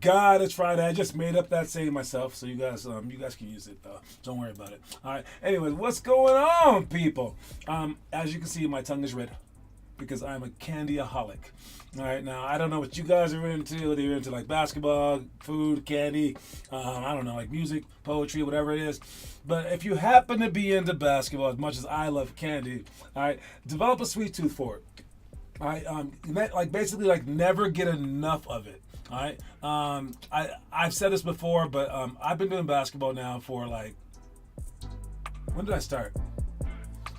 God, it's Friday. I just made up that saying myself, so you guys can use it though. Don't worry about it. All right. Anyways, what's going on, people? As you can see, my tongue is red because I'm a candyaholic. All right. Now I don't know what you guys are into. Whether you're into like basketball, food, candy, I don't know, like music, poetry, whatever it is. But if you happen to be into basketball as much as I love candy, all right, develop a sweet tooth for it. All right. Like basically like never get enough of it. All right. I've said this before, but I've been doing basketball now for like, when did I start?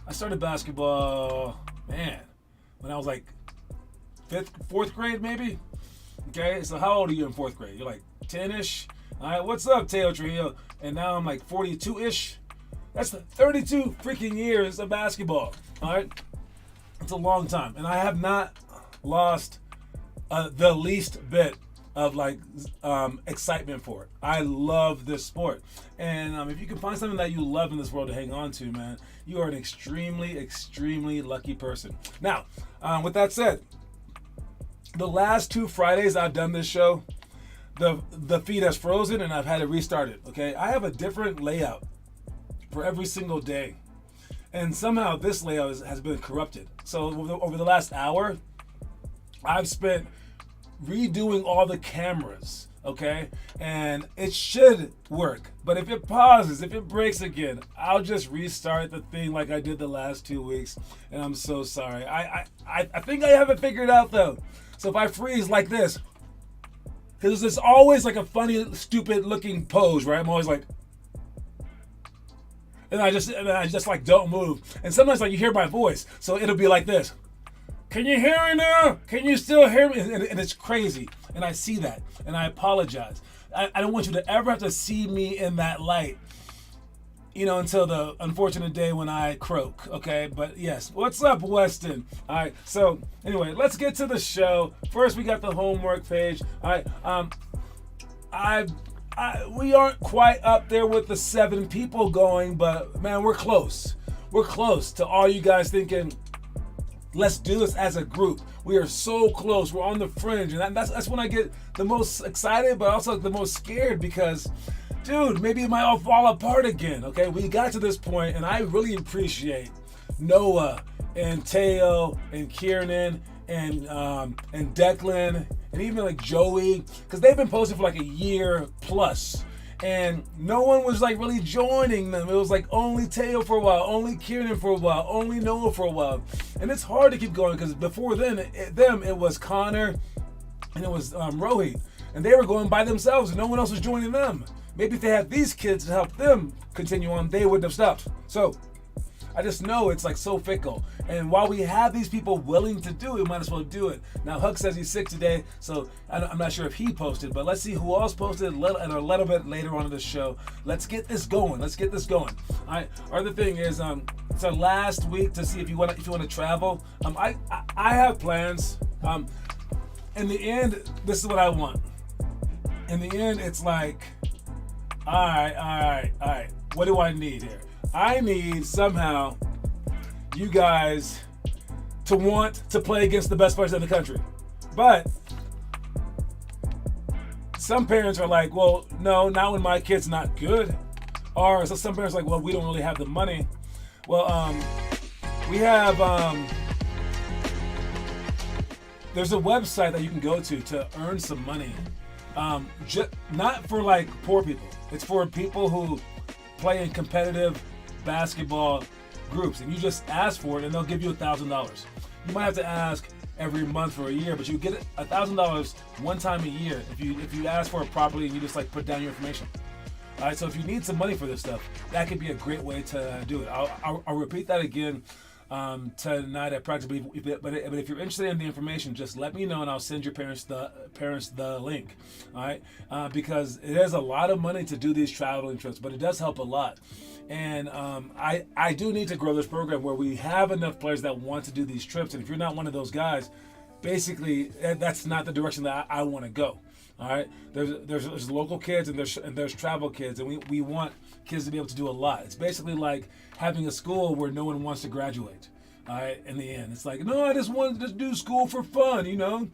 I started basketball, man, when I was like fourth grade maybe. Okay, so how old are you in fourth grade? You're like 10-ish. All right, what's up, Teo Trio? And now I'm like 42-ish. That's 32 freaking years of basketball. All right, it's a long time, and I have not lost the least bit of like excitement for it. I love this sport, and if you can find something that you love in this world to hang on to, man, you are an extremely, extremely lucky person. Now, with that said, the last 2 Fridays I've done this show, the feed has frozen and I've had to restart it. Okay, I have a different layout for every single day, and somehow this layout has been corrupted. So over the last hour, I've spent redoing all the cameras, okay? And it should work. But if it pauses, if it breaks again, I'll just restart the thing like I did the last 2 weeks. And I'm so sorry. I think I have it figured out though. So if I freeze like this, because it's always like a funny, stupid looking pose, right? I'm always like, and I just like don't move. And sometimes like you hear my voice, so it'll be like this. Can you hear me now? Can you still hear me? And it's crazy. And I see that. And I apologize. I don't want you to ever have to see me in that light, until the unfortunate day when I croak, okay? But yes, what's up, Weston? All right, so anyway, let's get to the show. First, we got the homework page. All right, we aren't quite up there with the 7 people going, but man, we're close. We're close to all you guys thinking, let's do this as a group. We are so close. We're on the fringe. And that's when I get the most excited, but also the most scared because, dude, maybe it might all fall apart again. Okay, we got to this point, and I really appreciate Noah and Teo and Kiernan and Declan and even like Joey, because they've been posting for like a year plus. And no one was like really joining them. It was like only Teo for a while, only Kiernan for a while, only Noah for a while. And it's hard to keep going because before then, it was Connor and it was Rohit. And they were going by themselves and no one else was joining them. Maybe if they had these kids to help them continue on, they wouldn't have stopped. So I just know it's like so fickle. And while we have these people willing to do it, we might as well do it. Now, Huck says he's sick today, so I'm not sure if he posted, but let's see who else posted a little bit later on in the show. Let's get this going. All right. Other thing is, it's our last week to see if you want to travel. I have plans. In the end, this is what I want. In the end, it's like, all right. What do I need here? I need somehow you guys to want to play against the best players in the country. But some parents are like, well, no, not when my kid's not good. Or so some parents are like, well, we don't really have the money. Well, we have, there's a website that you can go to earn some money. Not for like poor people. It's for people who play in competitive basketball groups, and you just ask for it and they'll give you $1,000. You might have to ask every month for a year, but you get $1,000 one time a year if you ask for it properly and you just like put down your information. All right, so if you need some money for this stuff, that could be a great way to do it. I'll repeat that again tonight at practice. But if you're interested in the information, just let me know and I'll send your parents the link. All right, because it is a lot of money to do these traveling trips, but it does help a lot. And I do need to grow this program where we have enough players that want to do these trips. And if you're not one of those guys, basically that's not the direction that I want to go. All right, there's local kids and there's travel kids, and we want kids to be able to do a lot. It's basically like having a school where no one wants to graduate. All right, in the end, it's like, no, I just want to do school for fun. I don't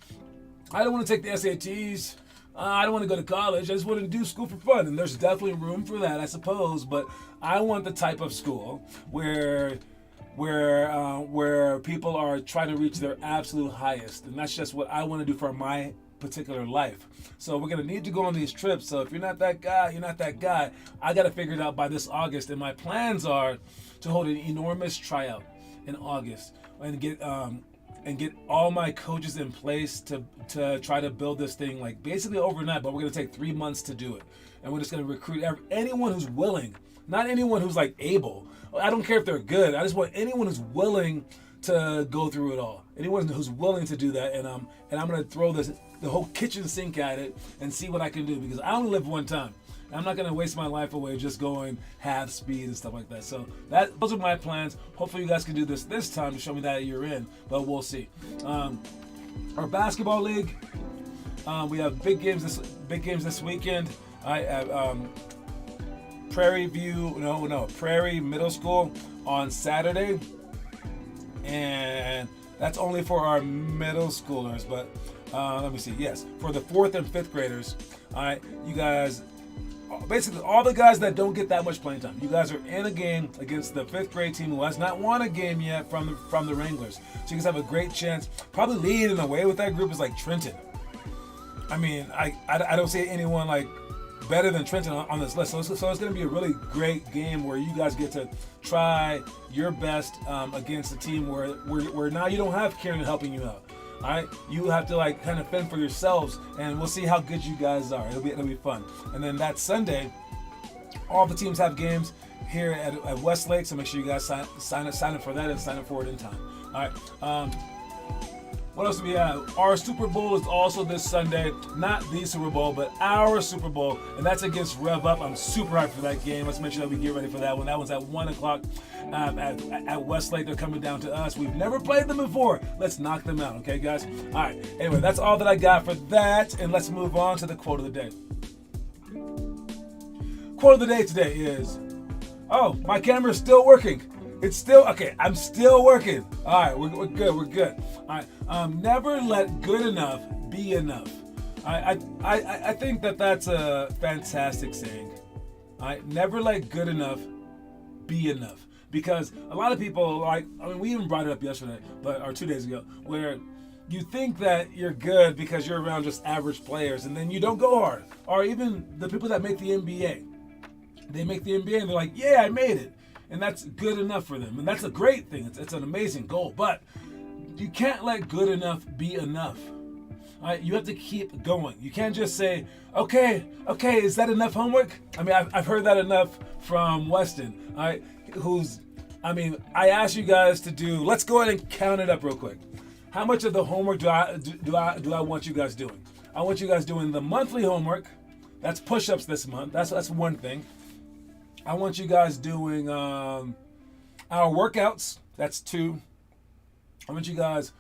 want to take the SATs. I don't want to go to college. I just want to do school for fun. And there's definitely room for that, I suppose. But I want the type of school where people are trying to reach their absolute highest. And that's just what I want to do for my particular life. So we're going to need to go on these trips. So if you're not that guy, you're not that guy. I got to figure it out by this August. And my plans are to hold an enormous tryout in August and get all my coaches in place to try to build this thing like basically overnight. But we're going to take 3 months to do it. And we're just going to recruit anyone who's willing, not anyone who's like able. I don't care if they're good. I just want anyone who's willing to go through it all. Anyone who's willing to do that, and I'm gonna throw the whole kitchen sink at it and see what I can do, because I only live one time. I'm not gonna waste my life away just going half speed and stuff like that. So those are my plans. Hopefully you guys can do this time to show me that you're in, but we'll see. Our basketball league, we have big games this weekend. I have Prairie Middle School on Saturday. And that's only for our middle schoolers, but let me see. Yes, for the 4th and 5th graders. All right, you guys, basically all the guys that don't get that much playing time, you guys are in a game against the 5th grade team who has not won a game yet from the Wranglers. So you guys have a great chance. Probably leading the way with that group is like Trenton. I mean, I don't see anyone like better than Trenton on this list. So it's going to be a really great game where you guys get to try your best against a team where now you don't have Kieran helping you out. All right, you have to like kind of fend for yourselves, and we'll see how good you guys are. It'll be fun. And then that Sunday, all the teams have games here at Westlake, so make sure you guys sign up for that and sign up for it in time. All right. What else do we have? Our Super Bowl is also this Sunday. Not the Super Bowl, but our Super Bowl. And that's against Rev Up. I'm super hyped for that game. Let's make sure that we get ready for that one. That one's at 1 o'clock at Westlake. They're coming down to us. We've never played them before. Let's knock them out, okay, guys? All right. Anyway, that's all that I got for that. And let's move on to the quote of the day. Quote of the day today is, oh, my camera's still working. It's still, okay, I'm still working. All right, we're good. All right, never let good enough be enough. I think that's a fantastic saying. All right, never let good enough be enough. Because a lot of people, we even brought it up yesterday, or 2 days ago, where you think that you're good because you're around just average players, and then you don't go hard. Or even the people that make the NBA. They make the NBA and they're like, yeah, I made it. And that's good enough for them. And that's a great thing. It's an amazing goal. But you can't let good enough be enough. All right? You have to keep going. You can't just say, okay, is that enough homework? I mean, I've heard that enough from Weston. All right? I asked you guys to do, let's go ahead and count it up real quick. How much of the homework do I want you guys doing? I want you guys doing the monthly homework. That's push-ups this month. That's one thing. I want you guys doing our workouts. That's 2. I want you guys,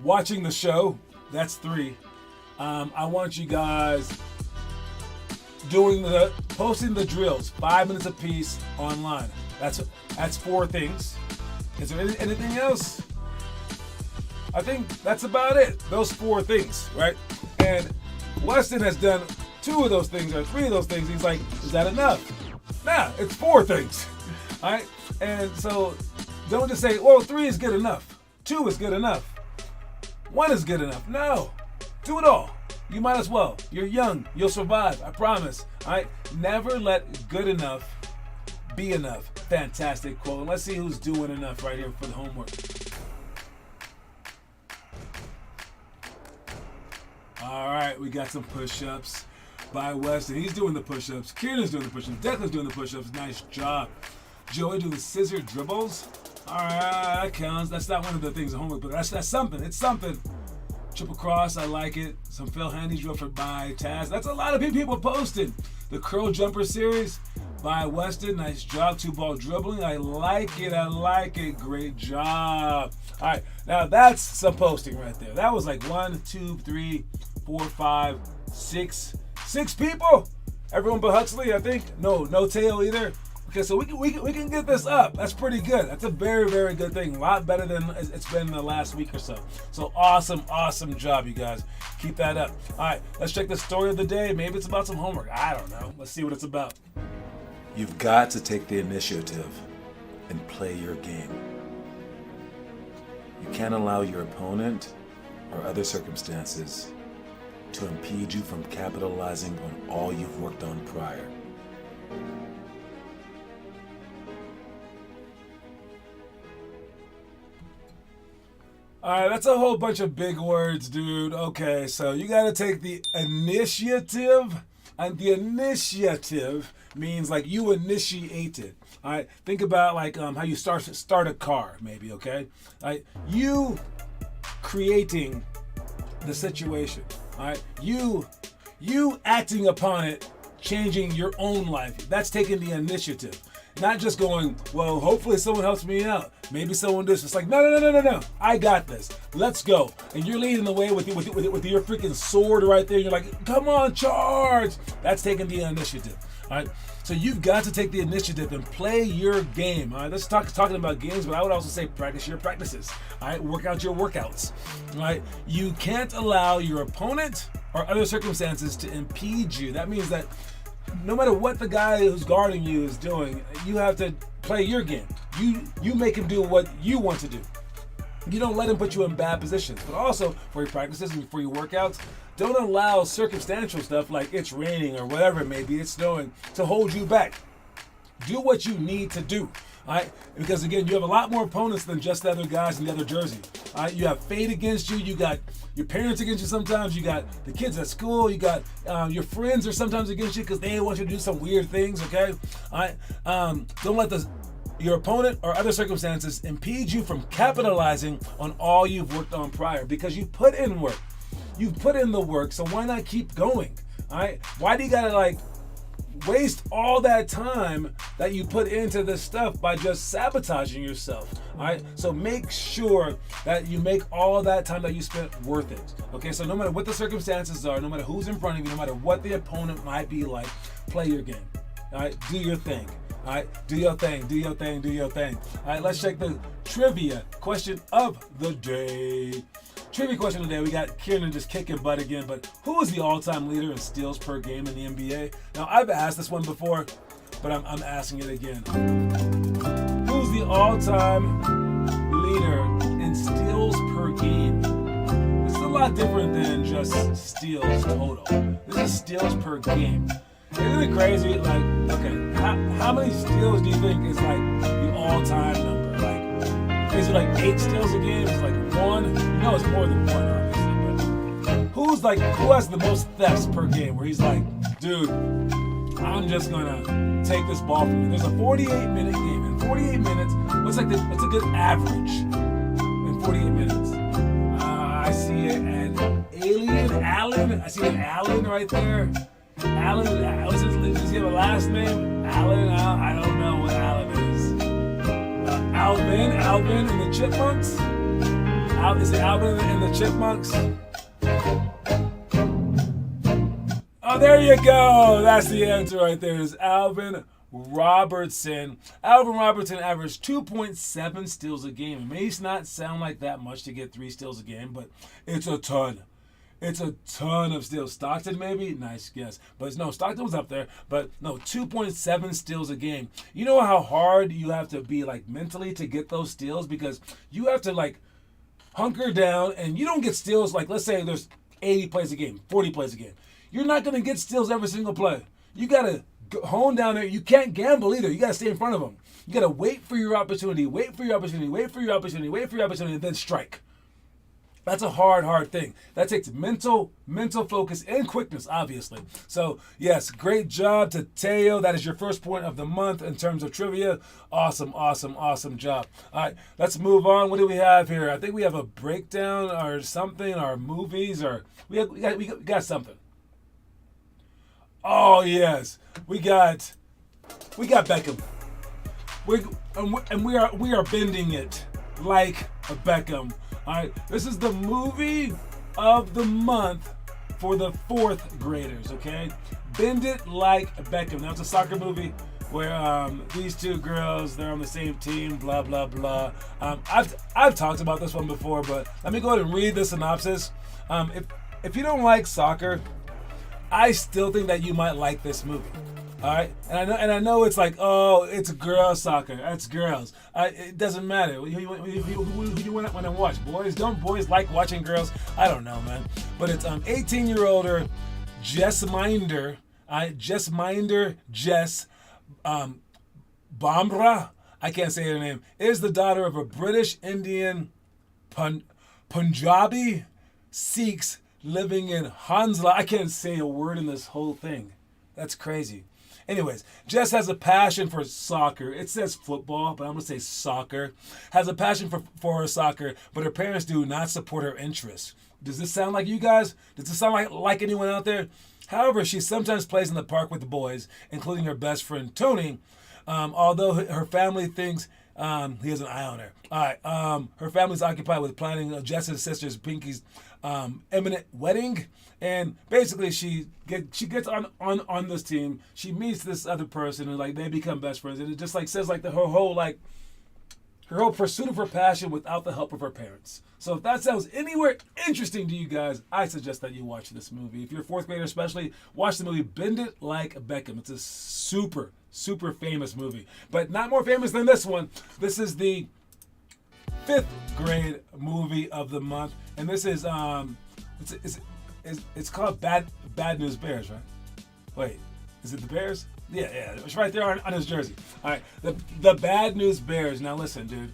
watching the show. That's 3. I want you guys posting the drills, 5 minutes a piece online. That's 4 things. Is there anything else? I think that's about it. Those 4 things, right? And Weston has done 2 of those things or 3 of those things. He's like, is that enough? Nah, it's 4 things. All right? And so don't just say, well, 3 is good enough. 2 is good enough. 1 is good enough. No. Do it all. You might as well. You're young. You'll survive. I promise. All right? Never let good enough be enough. Fantastic quote. And let's see who's doing enough right here for the homework. All right. We got some push-ups by Weston. He's doing the push-ups. Kieran's doing the push-ups. Declan's doing the push-ups. Nice job. Joey doing the scissor dribbles. All right, that counts. That's not one of the things in homework, but that's something. It's something. Triple cross, I like it. Some Phil Handy drill by Taz. That's a lot of people posting. The curl jumper series by Weston. Nice job. 2-ball dribbling. I like it. Great job. All right, now that's some posting right there. That was like 1, 2, 3, 4, 5, 6 people. Everyone but Huxley, I think. No Teo either. Okay, so we can get this up. That's pretty good. That's a very, very good thing. A lot better than it's been in the last week or so. So awesome job, you guys. Keep that up. All right, let's check the story of the day. Maybe it's about some homework. I don't know. Let's see what it's about. You've got to take the initiative and play your game. You can't allow your opponent or other circumstances to impede you from capitalizing on all you've worked on prior. All right, that's a whole bunch of big words, dude. Okay, so you got to take the initiative, and the initiative means like you initiated. All right, think about like how you start a car, maybe. Okay, all right, you creating the situation. All right, you acting upon it, changing your own life. That's taking the initiative. Not just going, well, hopefully someone helps me out. Maybe someone does. It's like, no. I got this. Let's go. And you're leading the way with your freaking sword right there. You're like, come on, charge. That's taking the initiative. All right. So you've got to take the initiative and play your game. All right. Let's talking about games, but I would also say practice your practices. All right. Work out your workouts. All right. You can't allow your opponent or other circumstances to impede you. That means that no matter what the guy who's guarding you is doing, you have to play your game. You make him do what you want to do. You don't let him put you in bad positions. But also, for your practices and for your workouts, don't allow circumstantial stuff like it's raining or whatever it may be, it's snowing, to hold you back. Do what you need to do. All right? Because again, you have a lot more opponents than just the other guys in the other jersey. All right? You have fate against you. You got your parents against you sometimes. You got the kids at school. You got your friends are sometimes against you because they want you to do some weird things. Okay? All right? Don't let your opponent or other circumstances impede you from capitalizing on all you've worked on prior, because you put in work. You've put in the work, so why not keep going? All right? Why do you gotta like waste all that time that you put into this stuff by just sabotaging yourself? All right, so make sure that you make all that time that you spent worth it. Okay, so no matter what the circumstances are, no matter who's in front of you, no matter what the opponent might be like, play your game. All right, do your thing. All right, do your thing. All right, let's check the trivia question of the day. Trivia question today, we got Kieran just kicking butt again, but who is the all-time leader in steals per game in the NBA? Now, I've asked this one before, but I'm asking it again. Who's the all-time leader in steals per game? This is a lot different than just steals total. This is steals per game. Isn't it crazy? Like, okay, how many steals do you think is like the all-time number? Like, is it like 8 steals a game? It's like 1? No, it's more than 1, obviously. But who has the most thefts per game? Where he's like, dude, I'm just gonna take this ball from you. There's a 48-minute game. In 48 minutes, what's a good average in 48 minutes? I see it at Allen. I see an Allen right there. Allen, does he have a last name? Allen? I don't know what Allen is. Alvin and the Chipmunks? Is it Alvin and the Chipmunks? Oh, there you go. That's the answer right there. Is Alvin Robertson. Alvin Robertson averaged 2.7 steals a game. It may not sound like that much to get 3 steals a game, but it's a ton. It's a ton of steals. Stockton, maybe? Nice guess. But no, Stockton was up there. But no, 2.7 steals a game. You know how hard you have to be like mentally to get those steals? Because you have to like hunker down, and you don't get steals like, let's say there's 80 plays a game, 40 plays a game. You're not going to get steals every single play. You got to hone down there. You can't gamble either. You got to stay in front of them. You got to wait for your opportunity, and then strike. That's a hard thing. That takes mental focus and quickness, obviously. So, yes, great job to Teo. That is your first point of the month in terms of trivia. Awesome job. All right, let's move on. What do we have here? I think we have a breakdown or something, or movies, or we got something. Oh, yes. We got Beckham. We are bending it like a Beckham. All right, this is the movie of the month for the 4th graders, okay? Bend It Like Beckham. Now, it's a soccer movie. where these two girls, they're on the same team, blah blah blah. I've talked about this one before, but let me go ahead and read the synopsis. If you don't like soccer, I still think that you might like this movie. All right, and I know it's like, oh, it's girls soccer, it's girls. It doesn't matter. Who you want to watch? Boys? Don't boys like watching girls? I don't know, man. But it's 18-year-older Jess Minder, Jess Bamra. I can't say her name. Is the daughter of a British Indian Punjabi Sikhs living in Hansla. I can't say a word in this whole thing. That's crazy. Anyways, Jess has a passion for soccer. It says football, but I'm going to say soccer. Has a passion for her soccer, but her parents do not support her interests. Does this sound like you guys? Does this sound like anyone out there? However, she sometimes plays in the park with the boys, including her best friend Tony, although her family thinks he has an eye on her. All right, her family's occupied with planning Jess's sister's Pinky's imminent wedding, and basically she gets on this team. She meets this other person, and like they become best friends. And it just like says like her whole pursuit of her passion without the help of her parents. So if that sounds anywhere interesting to you guys, I suggest that you watch this movie. If you're a fourth grader especially, watch the movie Bend It Like Beckham. It's a super famous movie, but not more famous than this one. This is the 5th grade movie of the month, and this is it's called Bad News Bears, right? Wait, is it the Bears? Yeah, it's right there on his jersey. All right, the Bad News Bears. Now listen, dude.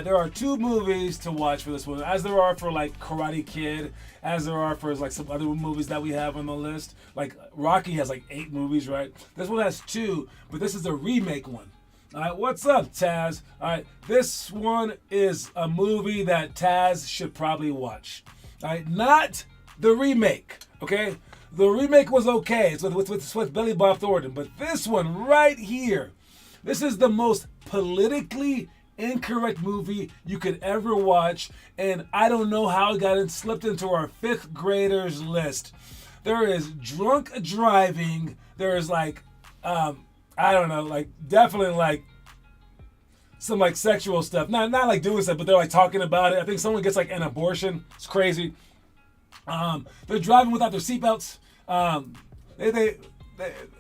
There are 2 movies to watch for this one, as there are for like Karate Kid, as there are for like some other movies that we have on the list. Like Rocky has like 8 movies, right? This one has 2, but this is a remake one. All right, what's up, Taz? All right, this one is a movie that Taz should probably watch. All right, not the remake, okay? The remake was okay. It's with Billy Bob Thornton, but this one right here, this is the most politically incorrect movie you could ever watch, and I don't know how it slipped into our 5th graders list. There is drunk driving. There is like, I don't know, like definitely like some like sexual stuff. Not like doing stuff, but they're like talking about it. I think someone gets like an abortion. It's crazy. They're driving without their seatbelts. They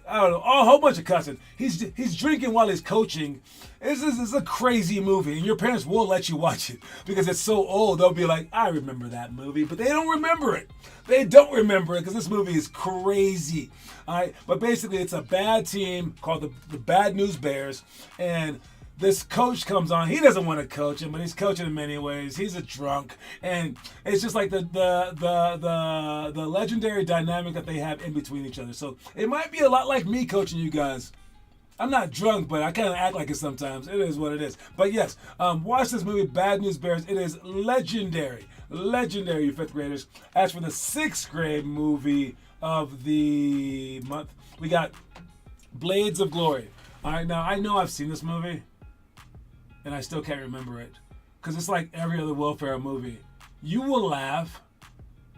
I don't know, a whole bunch of cussing. He's drinking while he's coaching. This is a crazy movie, and your parents will let you watch it because it's so old. They'll be like, I remember that movie, but they don't remember it. They don't remember it because this movie is crazy. All right, but basically, it's a bad team called the Bad News Bears, and this coach comes on. He doesn't want to coach him, but he's coaching him anyways. He's a drunk, and it's just like the legendary dynamic that they have in between each other. So it might be a lot like me coaching you guys. I'm not drunk, but I kind of act like it sometimes. It is what it is. But yes, watch this movie, Bad News Bears. It is legendary, you 5th graders. As for the 6th grade movie of the month, we got Blades of Glory. All right, now I know I've seen this movie, and I still can't remember it because it's like every other Will Ferrell movie. You will laugh.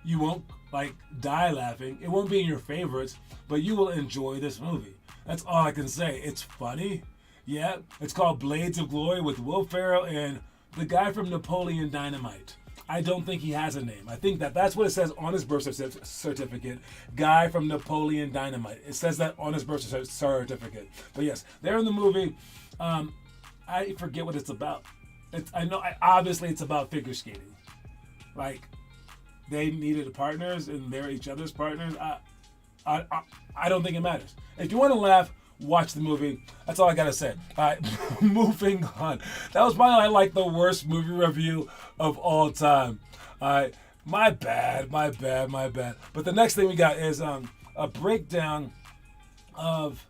You won't like die laughing. It won't be in your favorites, but you will enjoy this movie. That's all I can say. It's funny. Yeah, it's called Blades of Glory with Will Ferrell and the guy from Napoleon Dynamite. I don't think he has a name. I think that's what it says on his birth certificate. Guy from Napoleon Dynamite. It says that on his birth certificate. But yes, they're in the movie. I forget what it's about. Obviously it's about figure skating. Like, they needed partners and they're each other's partners. I don't think it matters. If you want to laugh, watch the movie. That's all I gotta say. All right, moving on. That was probably like the worst movie review of all time. All right, my bad. But the next thing we got is a breakdown of,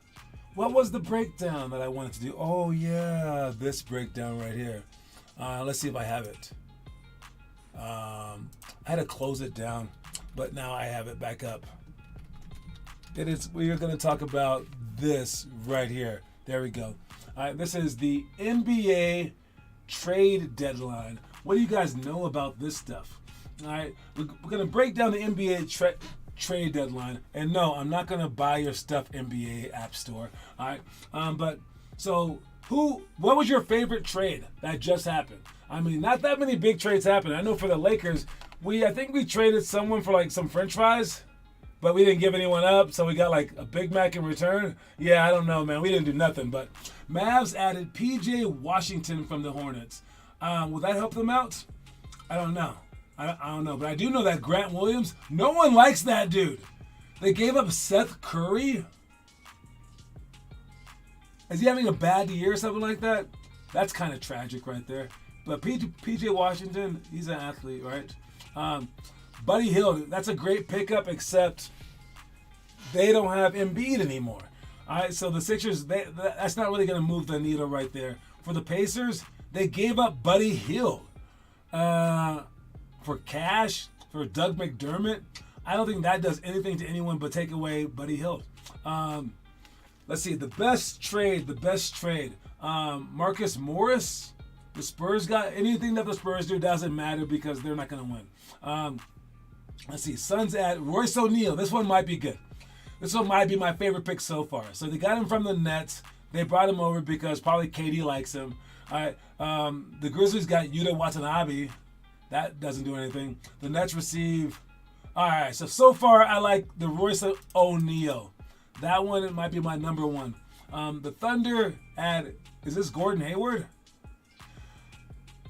what was the breakdown that I wanted to do? Oh yeah, this breakdown right here. Let's see if I have it. I had to close it down, but now I have it back up. We are going to talk about this right here. There we go. All right, this is the NBA trade deadline. What do you guys know about this stuff? All right, we're going to break down the NBA trade deadline. And no, I'm not gonna buy your stuff, NBA App Store. All right, but so what was your favorite trade that just happened? I mean, not that many big trades happened. I know for the Lakers, I think we traded someone for like some French fries, but we didn't give anyone up, so we got like a Big Mac in return. Yeah, I don't know, man. We didn't do nothing. But Mavs added P.J. Washington from the Hornets. Will that help them out? I don't know. I don't know. But I do know that Grant Williams, no one likes that dude. They gave up Seth Curry. Is he having a bad year or something like that? That's kind of tragic right there. But P.J. Washington, he's an athlete, right? Buddy Hield, that's a great pickup, except they don't have Embiid anymore. All right, so the Sixers, that's not really going to move the needle right there. For the Pacers, they gave up Buddy Hield for cash, for Doug McDermott. I don't think that does anything to anyone but take away Buddy Hield. Let's see, the best trade. Marcus Morris. The Spurs got anything that the Spurs do doesn't matter because they're not going to win. Let's see, Suns add Royce O'Neal. This one might be good. This one might be my favorite pick so far. So they got him from the Nets. They brought him over because probably KD likes him. All right, the Grizzlies got Yuta Watanabe. That doesn't do anything. The Nets receive. All right, so far I like the Royce O'Neal. That one it might be my number one. The Thunder add. Is this Gordon Hayward?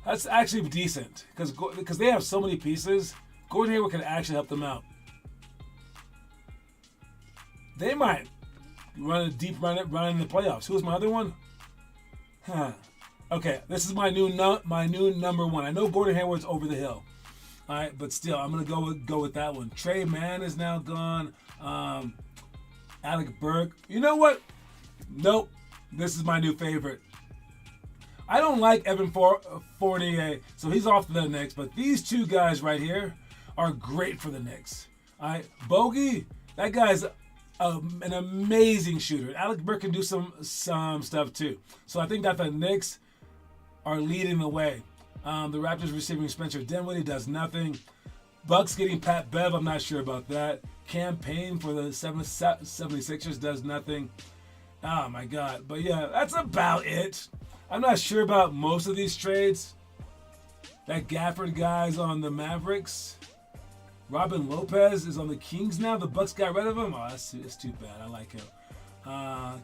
That's actually decent because they have so many pieces. Gordon Hayward can actually help them out. They might run a deep run in the playoffs. Who was my other one? Okay, this is my new number one. I know Gordon Hayward's over the hill. All right, but still, I'm gonna go with that one. Trey Mann is now gone. Alec Burke. You know what? Nope. This is my new favorite. I don't like Evan Fournier, so he's off to the Knicks. But these two guys right here are great for the Knicks. All right, Bogey, that guy's an amazing shooter. Alec Burke can do some stuff too. So I think that the Knicks are leading the way. The Raptors receiving Spencer Dinwiddie does nothing. Bucks getting Pat Bev, I'm not sure about that. Campaign for the 76ers does nothing. Oh my God. But yeah, that's about it. I'm not sure about most of these trades. That Gafford guy's on the Mavericks. Robin Lopez is on the Kings now. The Bucks got rid of him. Oh, it's too bad. I like him.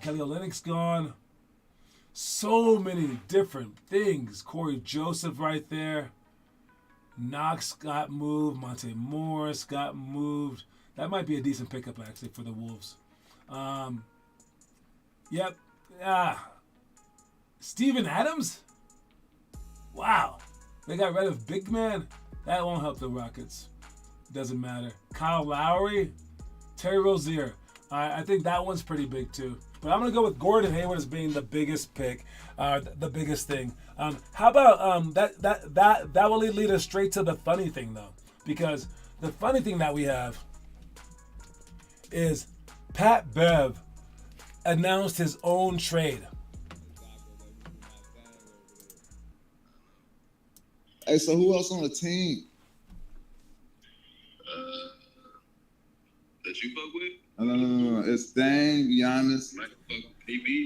Kelly Olynyk's gone. So many different things. Corey Joseph right there. Knox got moved. Monte Morris got moved. That might be a decent pickup, actually, for the Wolves. Yep. Steven Adams? Wow. They got rid of Big Man? That won't help the Rockets. Doesn't matter. Kyle Lowry? Terry Rozier. I think that one's pretty big, too. But I'm going to go with Gordon Hayward as being the biggest pick, the biggest thing. How about that will lead us straight to the funny thing, though. Because the funny thing that we have is Pat Bev announced his own trade. Hey, so who else on the team? That you fuck with? No. It's Dame, Giannis.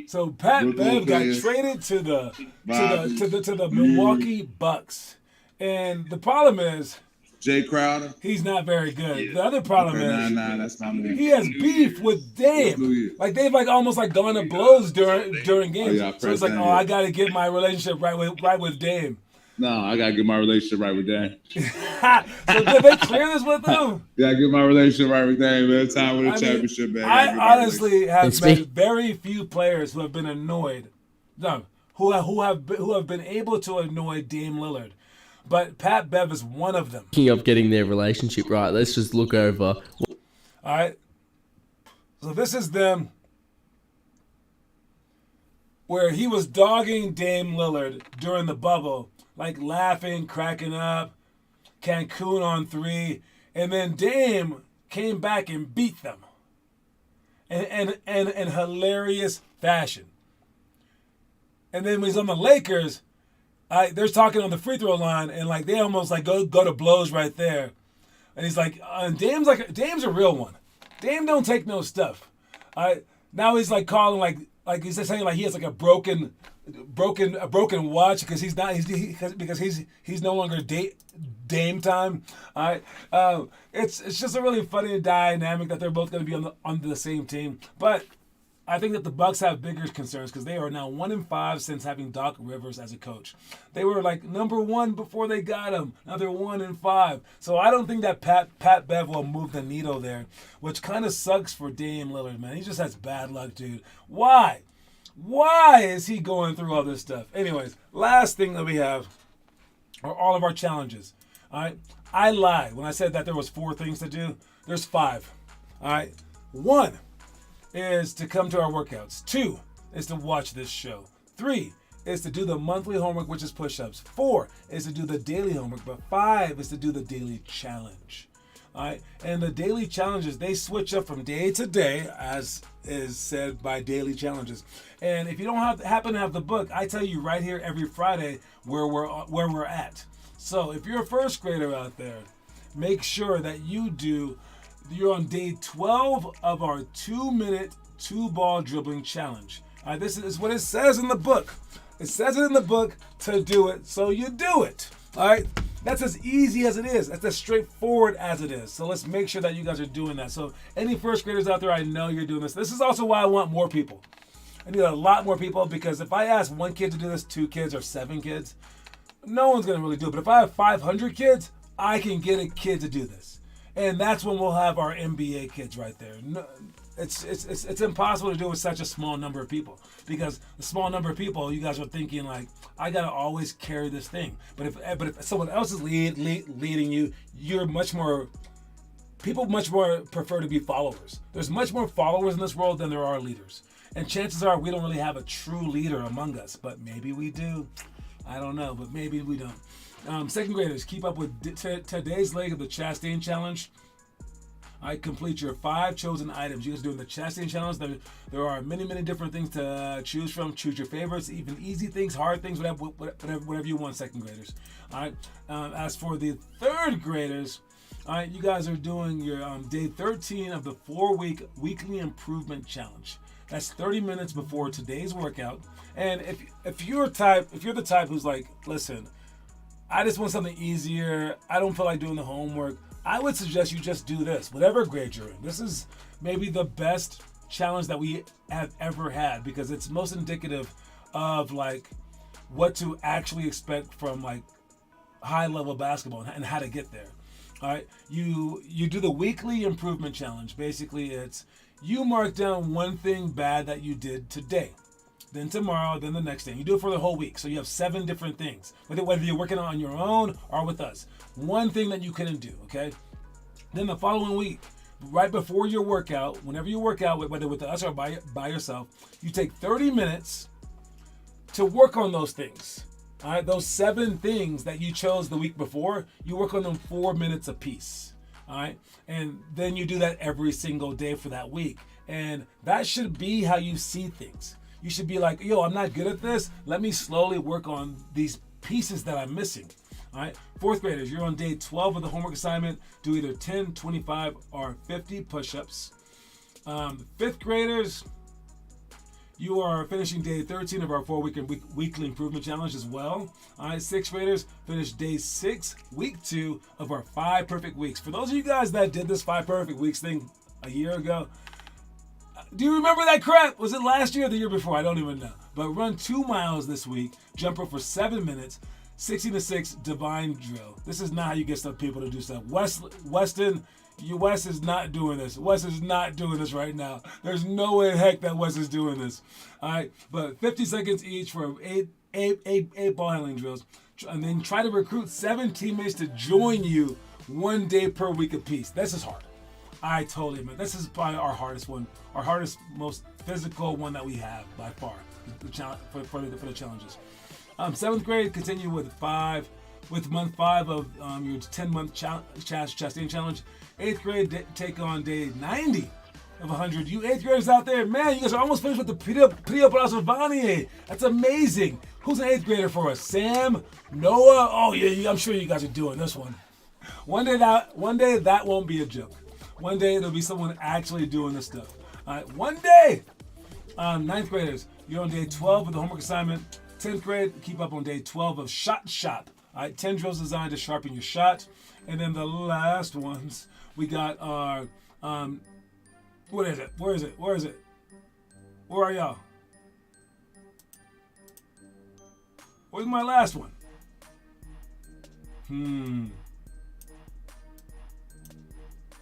So Pat Bev got traded to the Milwaukee Bucks, and the problem is Jay Crowder. He's not very good. Yeah. The other problem is that's my man. He has beef with Dame. Like they've almost gone to blows during games. Oh, yeah, so it's like, I got to get my relationship right with Dame. No, I gotta get my relationship right with Dame. So did they clear this with them? Yeah, I get my relationship right with Dame. Every time with a championship, man. I honestly have met very few players who have been annoyed. No, who have been able to annoy Dame Lillard. But Pat Bev is one of them. Speaking of getting their relationship right, let's just look over. All right. So this is them where he was dogging Dame Lillard during the bubble, like laughing, cracking up, Cancun on 3, and then Dame came back and beat them in hilarious fashion. And then when he's on the Lakers, they're talking on the free throw line, and they almost go to blows right there. And he's like, Dame's a real one. Dame don't take no stuff. All right. Now he's like calling like he's saying like he has like a broken watch because he's no longer Dame time. All right. It's just a really funny dynamic that they're both going to be on the same team. But I think that the Bucks have bigger concerns because they are now 1-5 since having Doc Rivers as a coach. They were like number 1 before they got him. Now they're 1-5. So I don't think that Pat Bev will move the needle there, which kind of sucks for Dame Lillard, man. He just has bad luck, dude. Why? Why is he going through all this stuff? Anyways, last thing that we have are all of our challenges. All right. I lied when I said that there was 4 things to do. There's 5. All right. 1 is to come to our workouts. 2 is to watch this show. 3 is to do the monthly homework, which is push-ups. 4 is to do the daily homework. But 5 is to do the daily challenge. All right. And the daily challenges, they switch up from day to day, as is said by daily challenges. And if you don't happen to have the book, I tell you right here every Friday where we're at. So if you're a first grader out there, make sure that you're on day 12 of our 2-minute 2-ball dribbling challenge. All right, this is what it says in the book. It says it in the book to do it, so you do it. All right, that's as easy as it is. That's as straightforward as it is. So let's make sure that you guys are doing that. So any first graders out there, I know you're doing this. This is also why I want more people. I need a lot more people because if I ask 1 kid to do this, 2 kids, or 7 kids, no one's going to really do it. But if I have 500 kids, I can get a kid to do this. And that's when we'll have our NBA kids right there. No, it's impossible to do with such a small number of people because the small number of people, you guys are thinking like, I gotta always carry this thing. But if someone else is leading you, people much more prefer to be followers. There's much more followers in this world than there are leaders. And chances are we don't really have a true leader among us, but maybe we do. I don't know, but maybe we don't. Second graders, keep up with today's leg of the Chastain Challenge. I complete your 5 chosen items. You guys are doing the Chastain Challenge. There are many, many different things to choose from. Choose your favorites, even easy things, hard things, whatever you want, second graders. All right. As for the third graders, all right, you guys are doing your day 13 of the 4-week weekly improvement challenge. That's 30 minutes before today's workout. And if you're the type who's like, listen, I just want something easier. I don't feel like doing the homework. I would suggest you just do this, whatever grade you're in. This is maybe the best challenge that we have ever had because it's most indicative of like what to actually expect from like high level basketball and how to get there. All right, you do the weekly improvement challenge. Basically, it's you mark down 1 thing bad that you did today. Then tomorrow, then the next day. You do it for the whole week. So you have 7 different things. Whether you're working on your own or with us. 1 thing that you couldn't do, okay? Then the following week, right before your workout, whenever you work out, whether with us or by yourself, you take 30 minutes to work on those things. All right, those 7 things that you chose the week before, you work on them 4 minutes apiece. All right, and then you do that every single day for that week. And that should be how you see things. You should be like, yo, I'm not good at this. Let me slowly work on these pieces that I'm missing. All right. 4th graders, you're on day 12 of the homework assignment. Do either 10, 25, or 50 push-ups. 5th graders, you are finishing day 13 of our 4-week weekly improvement challenge as well. All right. 6th graders, finish day 6, week 2 of our 5 perfect weeks. For those of you guys that did this 5 perfect weeks thing a year ago, do you remember that crap? Was it last year or the year before? I don't even know. But run 2 miles this week, jump rope for 7 minutes, 60-6 divine drill. This is not how you get some people to do stuff. Wes is not doing this. Wes is not doing this right now. There's no way in heck that Wes is doing this. All right, but 50 seconds each for 8 ball handling drills. And then try to recruit 7 teammates to join you 1 day per week apiece. This is hard. I totally admit. This is probably our hardest one. Our hardest, most physical one that we have by far. The challenge for the challenges. 7th grade, continue with month 5 of your 10-month Chastain Challenge. 8th grade, take on day 90 of 100. You 8th graders out there, man, you guys are almost finished with the Prio Brasovanie. That's amazing. Who's an 8th grader for us? Sam? Noah? Oh, yeah, I'm sure you guys are doing this one. One day that won't be a joke. One day it'll be someone actually doing this stuff. All right, one day. Ninth graders, you're on day 12 of the homework assignment. 10th grade, keep up on day 12 of Shot Shop. All right, 10 drills designed to sharpen your shot. And then the last ones, we got our, what is it? Where is it? Where is it? Where are y'all? Where's my last one?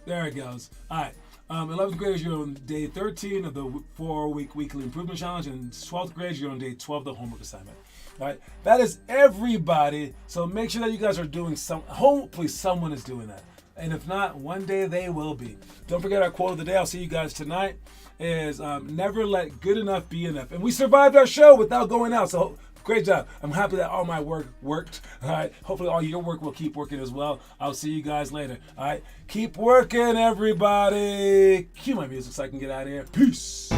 There it goes. All right. 11th graders, you're on day 13 of the 4-week weekly improvement challenge, and 12th graders, you're on day 12 of the homework assignment. All right, that is everybody. So make sure that you guys are doing hopefully someone is doing that. And if not, one day they will be. Don't forget our quote of the day. I'll see you guys tonight. Is never let good enough be enough. And we survived our show without going out. So great job. I'm happy that all my work worked. All right. Hopefully all your work will keep working as well. I'll see you guys later. All right. Keep working, everybody. Cue my music so I can get out of here. Peace.